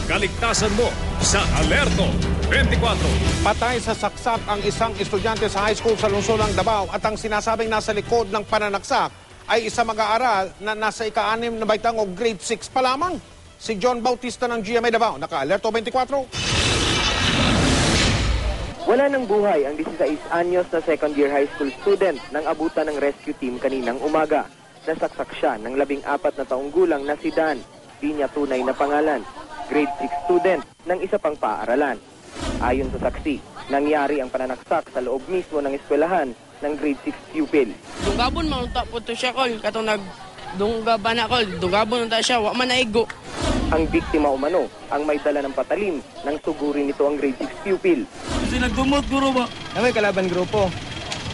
Kaligtasan mo sa Alerto 24. Patay sa saksak ang isang estudyante sa high school sa lungsod ng Davao at ang sinasabing nasa likod ng pananaksak ay isang mag-aaral na nasa ika-6 na baitang o grade 6 pa lamang. Si John Bautista ng GMA Davao, naka-Alerto 24. Wala ng buhay ang 16 anyos na second year high school student nang abutan ng rescue team kaninang umaga. Nasaksak siya ng 14 na taong gulang na si Dan, di niya tunay na pangalan, grade 6 student ng isa pang paaralan. Ayon sa saksi, nangyari ang pananaksak sa loob mismo ng eskwelahan ng grade 6 pupil. Dungabon maunta po to siya kol, katong nagdunggaban na kol, dungabon unta siya, wa man naigo. Ang biktima umano ang may dala ng patalim nang sugurin nito ang grade 6 pupil. Kasi nagdumot guro ba? May kalaban grupo.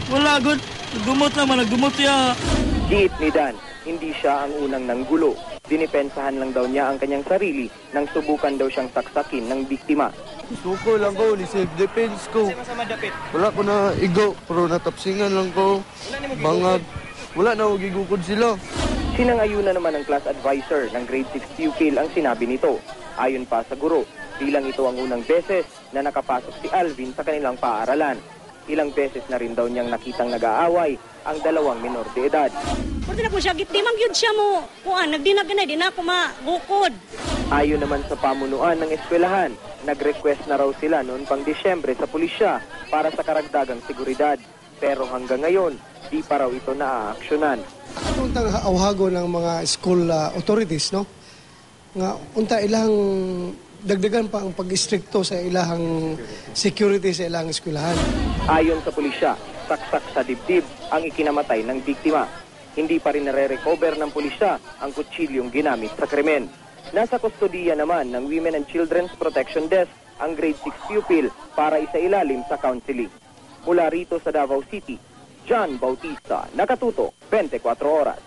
Wala good, nagdumot naman, nagdumot siya. Giit ni Dan, hindi siya ang unang nanggulo. Dinipensahan lang daw niya ang kanyang sarili nang subukan daw siyang saksakin ng biktima. Suko lang ko, ni self-defense ko. Wala ko na igo, pero natapsingan lang ko. Bangag, wala na gigukod sila. Sinangayunan naman ng class advisor ng grade 6 pupil ang sinabi nito. Ayon pa sa guro, bilang ito ang unang beses na nakapasok si Alvin sa kanilang paaralan. Ilang beses na rin daw niyang nakitang nag-aaway ang dalawang minor de edad. Pwede na po siya, gitimang yun siya mo. Kuan, nagdinag na, di na ako magukod. Ayon naman sa pamunuan ng eskwelahan, nag-request na raw sila noon pang Disyembre sa pulisya para sa karagdagang seguridad. Pero hanggang ngayon, di pa raw ito naaaksyonan. Atong awhago ng mga school authorities, no? Nga unta ilang dagdagan pa ang pag-istrikto sa ilahang security sa ilahang eskwelahan. Ayon sa pulisya, saksak sa dibdib ang ikinamatay ng biktima. Hindi pa rin nare-recover ng pulisya ang kutsilyong ginamit sa krimen. Nasa kustodiya naman ng Women and Children's Protection Desk ang grade 6 pupil para isailalim sa counseling. Mula rito sa Davao City, John Bautista, nakatuto 24 oras.